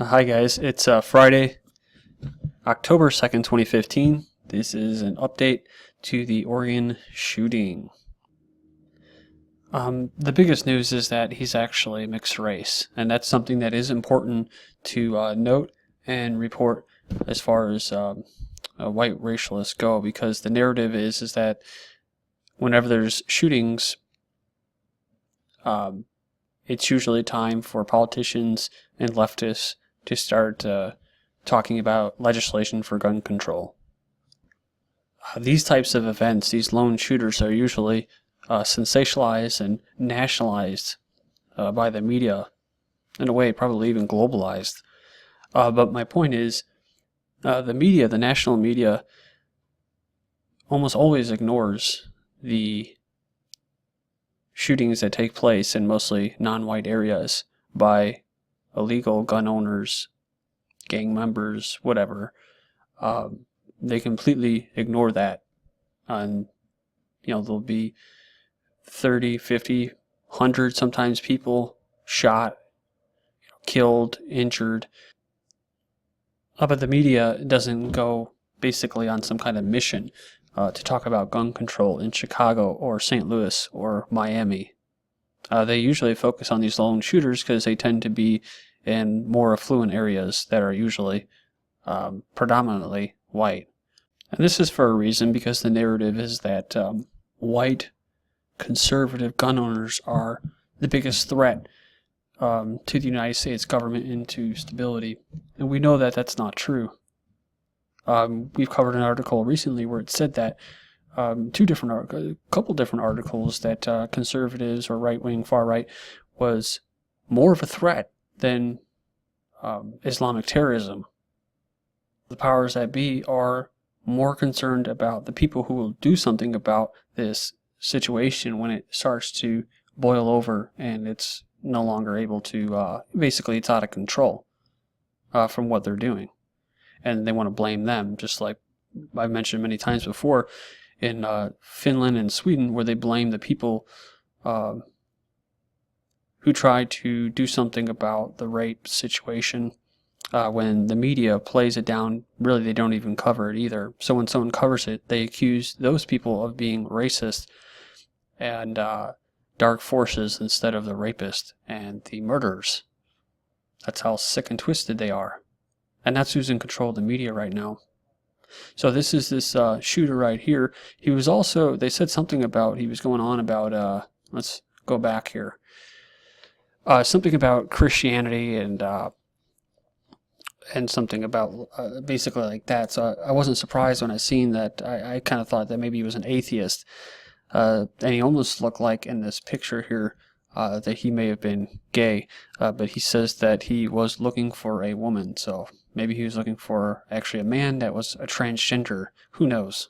Hi guys, it's Friday, October 2nd, 2015. This is an update to the Oregon shooting. The biggest news is that he's actually mixed race, and that's something that is important to note and report as far as white racialists go, because the narrative is that whenever there's shootings, it's usually time for politicians and leftists to start talking about legislation for gun control. These types of events, these lone shooters, are usually sensationalized and nationalized by the media, in a way probably even globalized. But my point is, the media, the national media, almost always ignores the shootings that take place in mostly non-white areas by illegal gun owners, gang members, whatever. They completely ignore that. And, there'll be 30, 50, 100 sometimes people shot, killed, injured. But the media doesn't go basically on some kind of mission to talk about gun control in Chicago or St. Louis or Miami. They usually focus on these lone shooters because they tend to be in more affluent areas that are usually predominantly white. And this is for a reason, because the narrative is that white conservative gun owners are the biggest threat to the United States government and to stability. And we know that that's not true. We've covered an article recently where it said that a couple different articles that conservatives or right-wing, far-right was more of a threat than Islamic terrorism. The powers that be are more concerned about the people who will do something about this situation when it starts to boil over and it's no longer able to, basically it's out of control from what they're doing. And they want to blame them, just like I've mentioned many times before in Finland and Sweden, where they blame the people who try to do something about the rape situation. When the media plays it down, really they don't even cover it either. So when someone covers it, they accuse those people of being racist and dark forces instead of the rapist and the murderers. That's how sick and twisted they are. And that's who's in control of the media right now. So this is this shooter right here. He was also, they said something about, he was going on about, let's go back here. Something about Christianity and something about basically like that. So I wasn't surprised when I seen that. I kind of thought that maybe he was an atheist. And he almost looked like in this picture here that he may have been gay. But he says that he was looking for a woman. So maybe he was looking for actually a man that was a transgender. Who knows?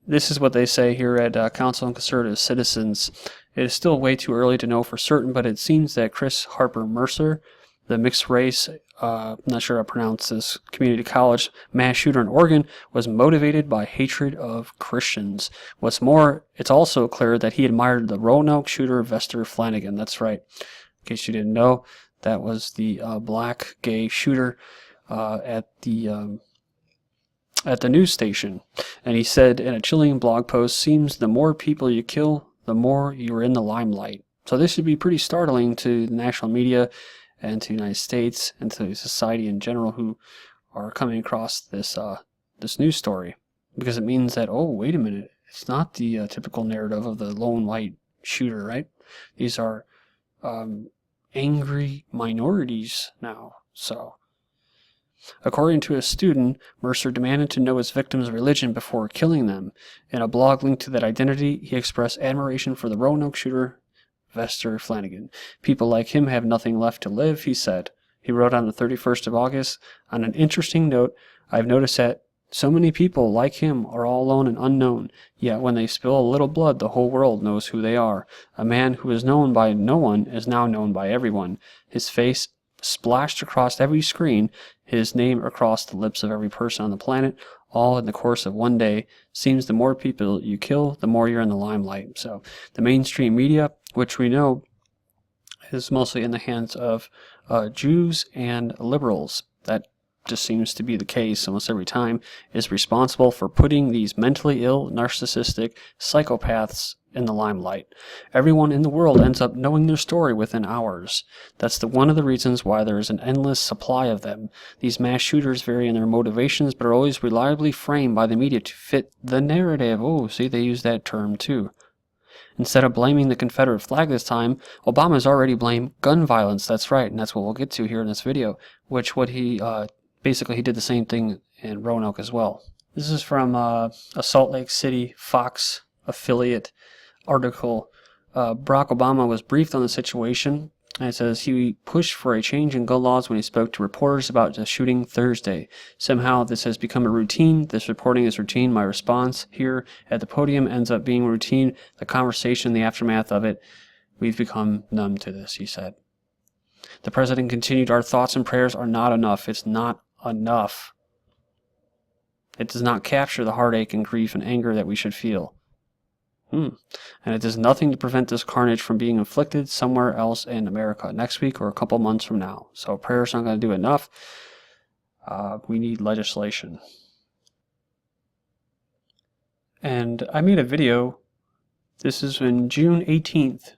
This is what they say here at Council on Conservative Citizens. It is still way too early to know for certain, but it seems that Chris Harper Mercer, the mixed race, I'm not sure how to pronounce this, community college mass shooter in Oregon, was motivated by hatred of Christians. What's more, it's also clear that he admired the Roanoke shooter Vester Flanagan. That's right. In case you didn't know, that was the black gay shooter at the news station. And he said in a chilling blog post, "Seems the more people you kill, the more you're in the limelight." So this should be pretty startling to the national media and to the United States and to society in general who are coming across this this news story, because it means that, oh, wait a minute, it's not the typical narrative of the lone white shooter, right? These are angry minorities now. So, according to a student, Mercer demanded to know his victim's religion before killing them. In a blog linked to that identity, he expressed admiration for the Roanoke shooter Vester Flanagan. "People like him have nothing left to live," he said. He wrote on the 31st of August, "On an interesting note, I've noticed that so many people like him are all alone and unknown, yet when they spill a little blood, the whole world knows who they are. A man who is known by no one is now known by everyone. His face splashed across every screen, his name across the lips of every person on the planet, all in the course of one day. Seems the more people you kill, the more you're in the limelight." So the mainstream media, which we know is mostly in the hands of Jews and liberals, that just seems to be the case almost every time, is responsible for putting these mentally ill, narcissistic psychopaths in the limelight. Everyone in the world ends up knowing their story within hours. That's one of the reasons why there is an endless supply of them. These mass shooters vary in their motivations, but are always reliably framed by the media to fit the narrative. Oh, see, they use that term too. Instead of blaming the Confederate flag this time, Obama's already blamed gun violence. That's right, and that's what we'll get to here in this video, which basically he did the same thing in Roanoke as well. This is from a Salt Lake City Fox affiliate article. Barack Obama was briefed on the situation, and it says he pushed for a change in gun laws when he spoke to reporters about the shooting Thursday. Somehow this has become a routine. This reporting is routine. My response here at the podium ends up being routine. The conversation, the aftermath of it, we've become numb to this, he said. The president continued, our thoughts and prayers are not enough. It's not enough. It does not capture the heartache and grief and anger that we should feel. And it does nothing to prevent this carnage from being inflicted somewhere else in America next week or a couple months from now. So prayers aren't going to do enough. We need legislation. And I made a video. This is in June 18th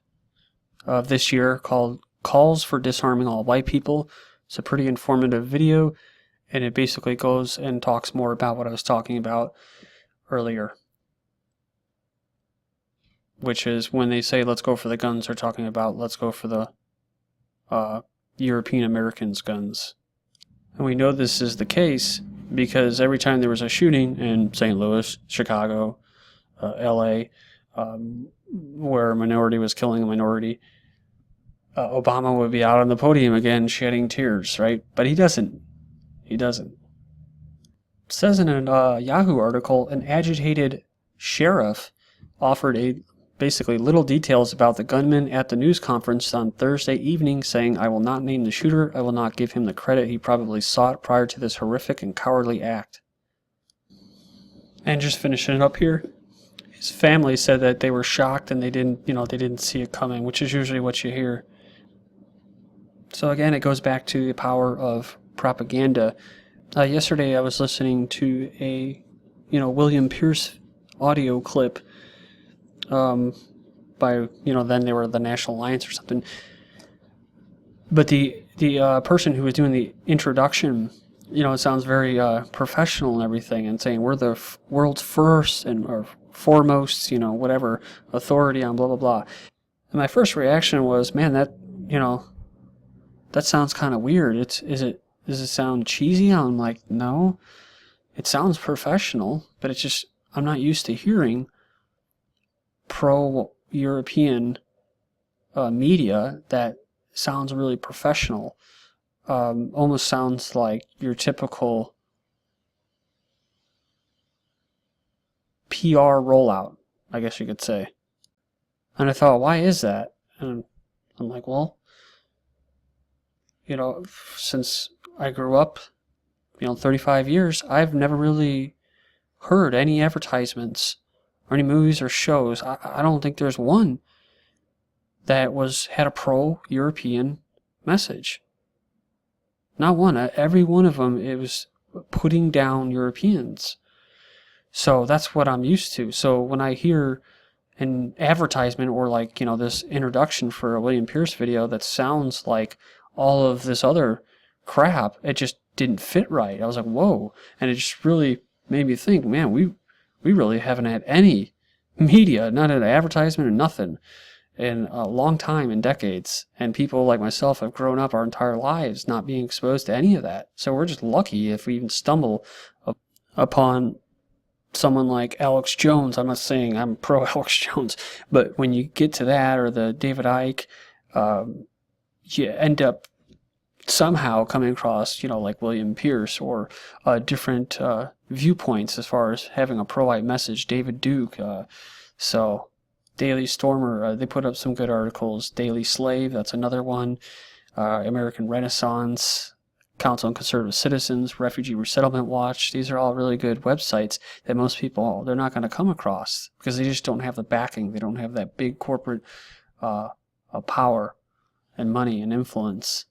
of this year called Calls for Disarming All White People. It's a pretty informative video, and it basically goes and talks more about what I was talking about earlier, which is when they say let's go for the guns, they're talking about let's go for the European Americans' guns. And we know this is the case because every time there was a shooting in St. Louis, Chicago, LA, where a minority was killing a minority, Obama would be out on the podium again shedding tears, right? But he doesn't. He doesn't. It says in a Yahoo article, an agitated sheriff offered basically little details about the gunman at the news conference on Thursday evening, saying, I will not name the shooter. I will not give him the credit he probably sought prior to this horrific and cowardly act. And just finishing it up here, his family said that they were shocked and they didn't see it coming, which is usually what you hear. So again, it goes back to the power of propaganda. Yesterday I was listening to a William Pierce audio clip by then they were the National Alliance or something. But the person who was doing the introduction, it sounds very professional and everything, and saying we're the world's first or foremost, whatever authority on blah blah blah. And my first reaction was, man, that that sounds kind of weird. Does it sound cheesy? I'm like, no. It sounds professional, but it's just I'm not used to hearing pro-European media that sounds really professional. Almost sounds like your typical PR rollout, I guess you could say. And I thought, why is that? And I'm like, well, since I grew up, 35 years, I've never really heard any advertisements or any movies or shows. I don't think there's one that had a pro-European message. Not one. Every one of them, it was putting down Europeans. So that's what I'm used to. So when I hear an advertisement or this introduction for a William Pierce video that sounds like all of this other crap, it just didn't fit right. I was like, whoa. And it just really made me think, man, we really haven't had any media, not an advertisement or nothing, in a long time, in decades. And people like myself have grown up our entire lives not being exposed to any of that. So we're just lucky if we even stumble upon someone like Alex Jones. I'm not saying I'm pro Alex Jones, but when you get to that, or the David Icke, you end up somehow coming across, like William Pierce, or different viewpoints as far as having a pro-white message. David Duke. So Daily Stormer, they put up some good articles. Daily Slave, that's another one. American Renaissance, Council on Conservative Citizens, Refugee Resettlement Watch. These are all really good websites that most people, they're not going to come across because they just don't have the backing. They don't have that big corporate power and money and influence.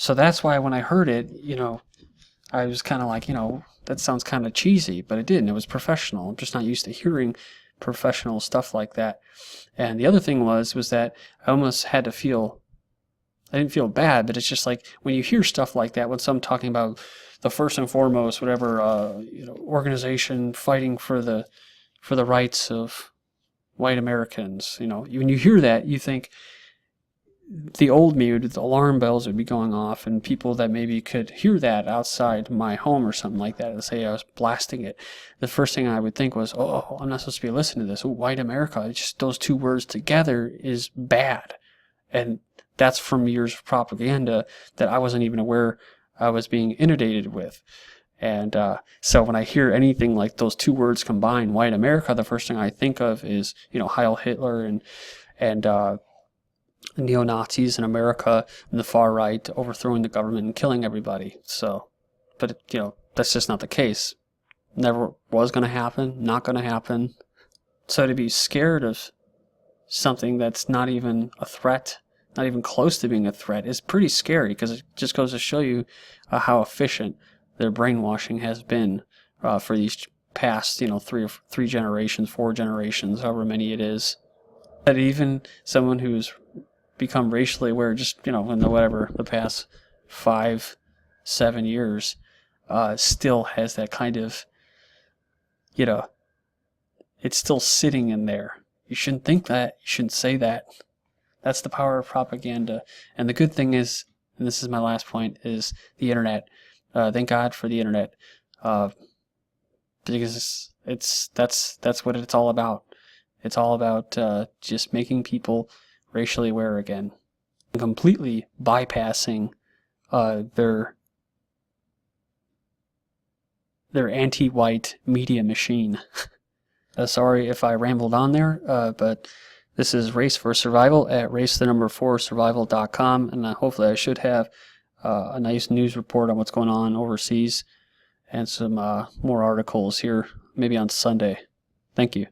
So that's why when I heard it, I was kind of like, that sounds kind of cheesy, but it didn't. It was professional. I'm just not used to hearing professional stuff like that. And the other thing was that I almost had to feel, I didn't feel bad, but it's just like when you hear stuff like that, when some talking about the first and foremost, whatever, organization fighting for the rights of white Americans, when you hear that, you think the old me, the alarm bells would be going off, and people that maybe could hear that outside my home or something like that, let's say I was blasting it, the first thing I would think was, oh, I'm not supposed to be listening to this. Oh, white America, it's just those two words together is bad. And that's from years of propaganda that I wasn't even aware I was being inundated with. And so when I hear anything like those two words combined, white America, the first thing I think of is, Heil Hitler and neo-Nazis in America and the far right overthrowing the government and killing everybody. So, but that's just not the case. Never was going to happen, not going to happen. So to be scared of something that's not even a threat, not even close to being a threat, is pretty scary, because it just goes to show you how efficient their brainwashing has been for these past, three generations, 4 generations, however many it is. That even someone who's become racially aware just, in the past 5-7 years, still has that kind of, it's still sitting in there. You shouldn't think that. You shouldn't say that. That's the power of propaganda. And the good thing is, and this is my last point, is the internet. Thank God for the internet, because that's what it's all about. It's all about just making people racially aware again, and completely bypassing their anti-white media machine. Sorry if I rambled on there, but this is Race for Survival at race4survival.com, and hopefully I should have a nice news report on what's going on overseas and some more articles here maybe on Sunday. Thank you.